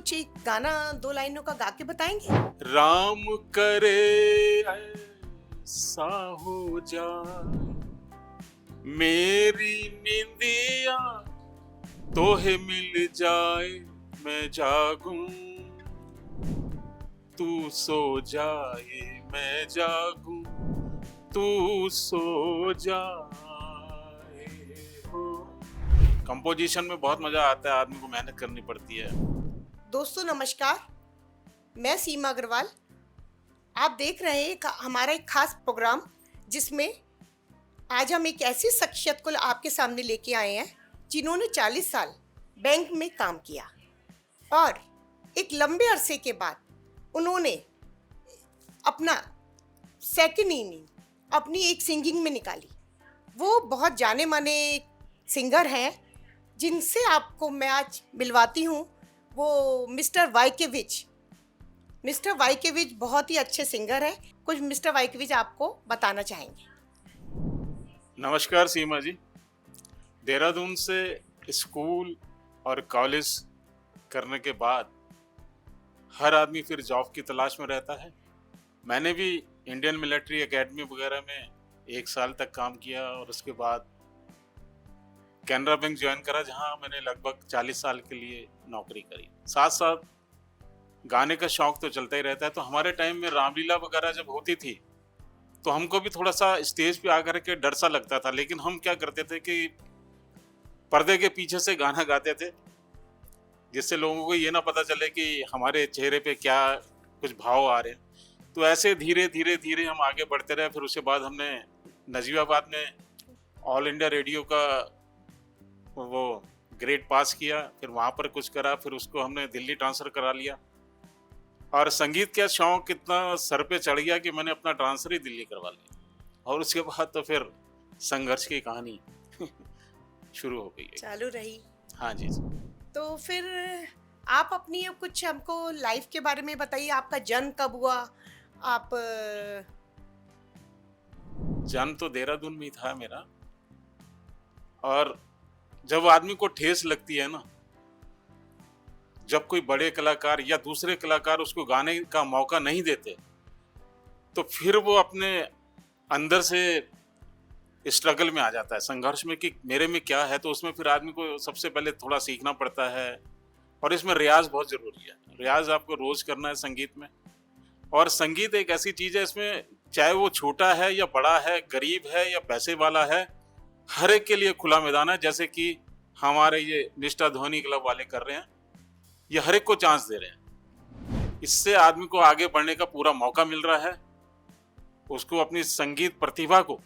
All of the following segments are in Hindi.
कुछ एक गाना 2 लाइनों का गा के बताएंगे? राम करे ऐसा हो जाए मेरी निंदिया तोहे मिल जाए मैं जागूं तू सो जाए मैं जागूं तू सो जाए हो। कंपोजिशन में बहुत मजा आता है, आदमी को मेहनत करनी पड़ती है। दोस्तों नमस्कार, मैं सीमा अग्रवाल। आप देख रहे हैं हमारा एक खास प्रोग्राम, जिसमें आज हम एक ऐसी शख्सियत को आपके सामने लेके आए हैं जिन्होंने 40 साल बैंक में काम किया और एक लंबे अरसे के बाद उन्होंने अपना सेकंड इनिंग अपनी एक सिंगिंग में निकाली। वो बहुत जाने माने सिंगर हैं जिनसे आपको मैं आज मिलवाती हूँ। वो मिस्टर वाइकेविच बहुत ही अच्छे सिंगर हैं। कुछ मिस्टर वाइकेविच आपको बताना चाहेंगे। नमस्कार सीमा जी। देहरादून से स्कूल और कॉलेज करने के बाद हर आदमी फिर जॉब की तलाश में रहता है। मैंने भी इंडियन मिलिट्री एकेडमी वगैरह में 1 साल तक काम किया और उसके बाद कैनरा बैंक ज्वाइन करा, जहां मैंने लगभग 40 साल के लिए नौकरी करी। साथ साथ गाने का शौक तो चलता ही रहता है। तो हमारे टाइम में रामलीला वगैरह जब होती थी तो हमको भी थोड़ा सा स्टेज पे आकर के डर सा लगता था, लेकिन हम क्या करते थे कि पर्दे के पीछे से गाना गाते थे, जिससे लोगों को ये ना पता चले कि हमारे चेहरे पे क्या कुछ भाव आ रहे हैं। तो ऐसे धीरे धीरे धीरे हम आगे बढ़ते रहे। फिर उसके बाद हमने नजीबाबाद में ऑल इंडिया रेडियो का वो ग्रेड पास किया, फिर वहाँ पर कुछ करा, फिर उसको हमने दिल्ली ट्रांसफ़र करा लिया। और संगीत का शौक इतना सर पे चढ़ गया कि मैंने अपना ट्रांसफ़र ही दिल्ली करवा लिया। और उसके बाद तो फिर संघर्ष की कहानी शुरू हो गई है। चालू रही। हाँ जी। तो फिर आप अपनी अब कुछ हमको लाइफ के बारे में बताइए। आपका जन्म कब हुआ? आप जन्म तो देहरादून में ही था मेरा। और जब आदमी को ठेस लगती है ना, जब कोई बड़े कलाकार या दूसरे कलाकार उसको गाने का मौका नहीं देते, तो फिर वो अपने अंदर से स्ट्रगल में आ जाता है, संघर्ष में कि मेरे में क्या है। तो उसमें फिर आदमी को सबसे पहले थोड़ा सीखना पड़ता है और इसमें रियाज बहुत ज़रूरी है। रियाज आपको रोज़ करना है संगीत में। और संगीत एक ऐसी चीज़ है, इसमें चाहे वो छोटा है या बड़ा है, गरीब है या पैसे वाला है, हर एक के लिए खुला मैदान है। जैसे कि हमारे ये निष्ठा ध्वनि क्लब वाले कर रहे हैं, ये हर एक को चांस दे रहे हैं। इससे आदमी को आगे बढ़ने का पूरा मौका मिल रहा है, उसको अपनी संगीत प्रतिभा को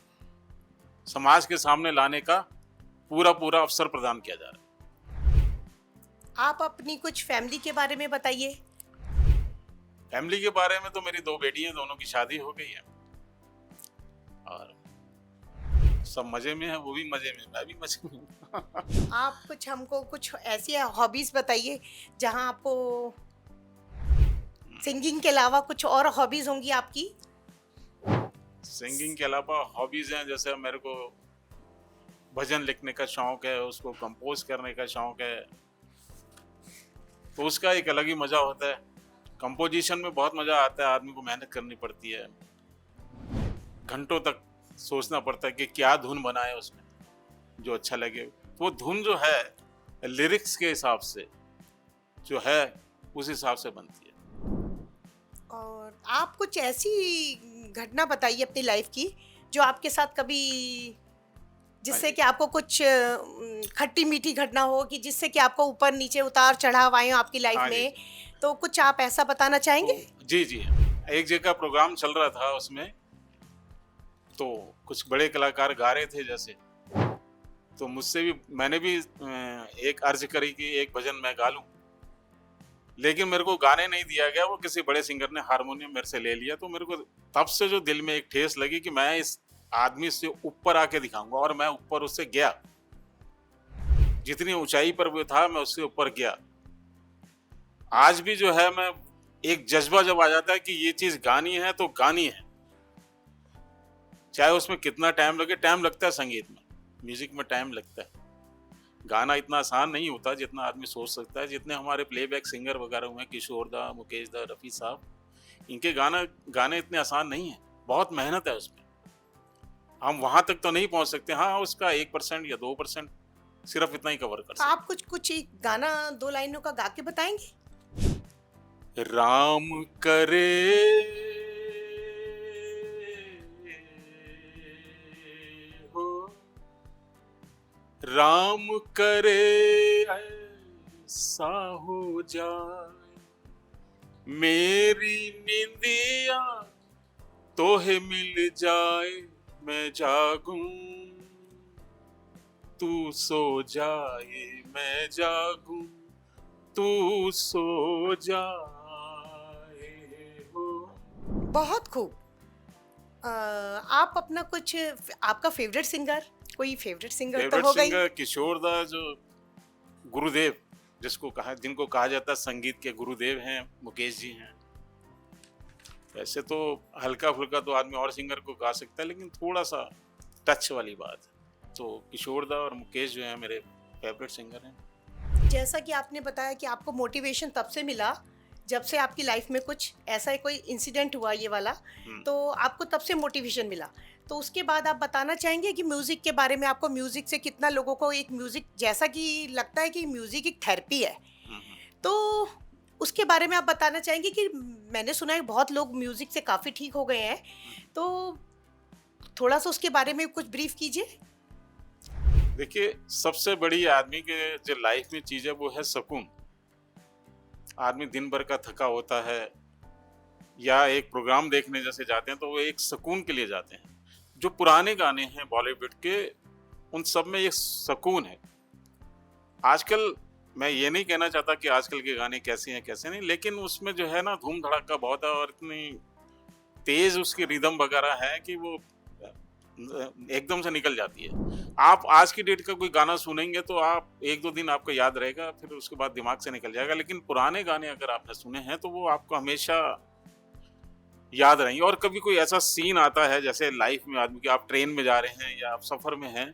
समाज के सामने लाने का पूरा अवसर प्रदान किया जा रहा है। आप अपनी कुछ फैमिली के बारे में बताइए। फैमिली के बारे में तो मेरी 2 बेटी हैं, दोनों की शादी हो गई है और सब मजे में है, वो भी मजे में, मैं भी मजे में हूँ। आप कुछ हमको कुछ ऐसी हॉबीज बताइए जहां आपको सिंगिंग के अलावा कुछ और हॉबीज होंगी आपकी। सिंगिंग के अलावा हॉबीज हैं, जैसे मेरे को भजन लिखने का शौक है, उसको कंपोज करने का शौक है, तो उसका एक अलग ही मजा होता है। कंपोजिशन में बहुत मजा आता है, आदमी को मेहनत करनी पड़ती है, घंटों तक सोचना पड़ता है कि क्या धुन बनाए उसमें जो अच्छा लगे। वो धुन जो है लिरिक्स के हिसाब से जो है उस हिसाब से बनती है। और आप कुछ ऐसी घटना बताइए अपनी लाइफ की जो आपके साथ कभी, जिससे कि आपको कुछ खट्टी मीठी घटना हो, कि जिससे कि आपको ऊपर नीचे उतार चढ़ाव आए हो आपकी लाइफ हाँ में। तो कुछ आप ऐसा बताना चाहेंगे? जी जी। एक जगह प्रोग्राम चल रहा था, उसमें तो कुछ बड़े कलाकार गा रहे थे जैसे, तो मुझसे भी मैंने भी एक अर्ज करी कि एक भजन मैं गा लूं, लेकिन मेरे को गाने नहीं दिया गया। वो किसी बड़े सिंगर ने हारमोनियम मेरे से ले लिया। तो मेरे को तब से जो दिल में एक ठेस लगी कि मैं इस आदमी से ऊपर आके दिखाऊंगा। और मैं ऊपर उससे गया, जितनी ऊंचाई पर वो था मैं उससे ऊपर गया। आज भी जो है, मैं एक जज्बा जब आ जाता है कि ये चीज गानी है तो गानी है, चाहे उसमें कितना टाइम लगे। टाइम लगता है संगीत में, म्यूजिक में टाइम लगता है, गाना इतना आसान नहीं होता जितना आदमी सोच सकता है। जितने हमारे प्लेबैक सिंगर वगैरह हुए, किशोर दा, मुकेश दा, रफ़ी साहब, इनके गाने इतने आसान नहीं हैं, बहुत मेहनत है उसमें। हम वहाँ तक तो नहीं पहुँच सकते, हाँ, उसका 1% या 2% सिर्फ इतना ही कवर कर तो सकते आप कुछ कुछ एक गाना 2 लाइनों का गा के बताएँगे? हैं। राम करे हो, राम करे ऐसा हो जाए, मेरी निंदिया तोहे मिल जाए, मैं जागूं तू सो जाए, मैं जागूं तू सो जाए हो। बहुत खूब। आप अपना कुछ आपका फ़ेवरेट सिंगर, कोई फ़ेवरेट सिंगर तो फेवरेट होगा ही। सिंगर किशोर दा, जो गुरुदेव जिनको कहा जाता है संगीत के गुरुदेव हैं, मुकेश जी हैं। वैसे तो हल्का फुल्का तो आदमी और सिंगर को गा सकता है, लेकिन थोड़ा सा टच वाली बात है तो किशोर दा और मुकेश जो है मेरे फेवरेट सिंगर हैं। जैसा कि आपने बताया कि आपको मोटिवेशन तब से मिला जब से आपकी लाइफ में कुछ ऐसा कोई इंसिडेंट हुआ ये वाला, हम्म। तो आपको तब से मोटिवेशन मिला। तो उसके बाद आप बताना चाहेंगे कि म्यूज़िक के बारे में, आपको म्यूज़िक से कितना लोगों को एक म्यूज़िक जैसा कि लगता है कि म्यूज़िक एक थेरेपी है, तो उसके बारे में आप बताना चाहेंगे कि मैंने सुना है बहुत लोग म्यूज़िक से काफ़ी ठीक हो गए हैं, तो थोड़ा सा उसके बारे में कुछ ब्रीफ कीजिए। देखिए, सबसे बड़ी आदमी के जो लाइफ में चीज है वो है सुकून। आदमी दिन भर का थका होता है या एक प्रोग्राम देखने जैसे जाते हैं तो वो एक सुकून के लिए जाते हैं। जो पुराने गाने हैं बॉलीवुड के, उन सब में ये सुकून है। आजकल मैं ये नहीं कहना चाहता कि आजकल के गाने कैसे हैं कैसे नहीं, लेकिन उसमें जो है ना धूम धड़ाका बहुत है और इतनी तेज उसकी रिदम वगैरह है कि वो एकदम से निकल जाती है। आप आज की डेट का कोई गाना सुनेंगे तो आप 1-2 दिन आपको याद रहेगा, फिर उसके बाद दिमाग से निकल जाएगा। लेकिन पुराने गाने अगर आपने सुने हैं तो वो आपको हमेशा याद रहेंगे। और कभी कोई ऐसा सीन आता है जैसे लाइफ में आदमी के, आप ट्रेन में जा रहे हैं या आप सफर में हैं,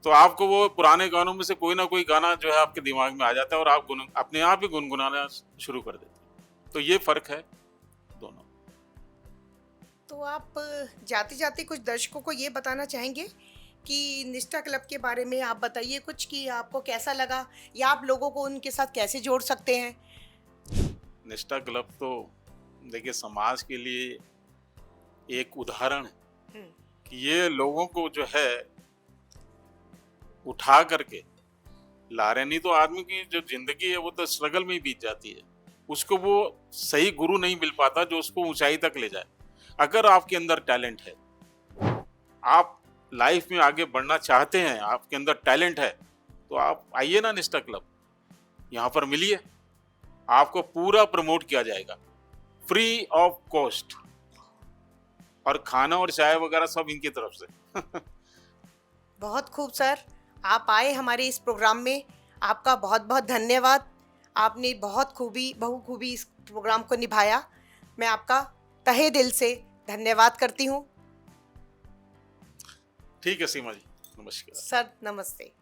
तो आपको वो पुराने गानों में से कोई ना कोई गाना जो है आपके दिमाग में आ जाता है और आप अपने आप ही गुनगुनाना शुरू कर देते हैं। तो ये फर्क है दोनों। तो आप जाते जाते कुछ दर्शकों को ये बताना चाहेंगे कि निष्ठा क्लब के बारे में आप बताइए कुछ, कि आपको कैसा लगा या आप लोगों को उनके साथ कैसे जोड़ सकते हैं। निष्ठा क्लब तो देखिए समाज के लिए एक उदाहरण है हम्म, कि ये लोगों को जो है उठा करके ला रहे। नहीं तो आदमी की जो जिंदगी है वो तो स्ट्रगल में ही बीत जाती है। उसको वो सही गुरु नहीं मिल पाता जो उसको ऊंचाई तक ले जाए। अगर आपके अंदर टैलेंट है, आप लाइफ में आगे बढ़ना चाहते हैं, आपके अंदर टैलेंट है, तो आप आइए ना निष्ठा क्लब, यहाँ पर मिलिए, आपको पूरा प्रमोट किया जाएगा फ्री ऑफ कॉस्ट, और खाना और चाय वगैरह सब इनकी तरफ से। बहुत खूब सर, आप आए हमारे इस प्रोग्राम में, आपका बहुत बहुत धन्यवाद। आपने बहुखूबी इस प्रोग्राम को निभाया। मैं आपका तहे दिल से धन्यवाद करती हूँ। ठीक है सीमा जी, नमस्कार। सर नमस्ते।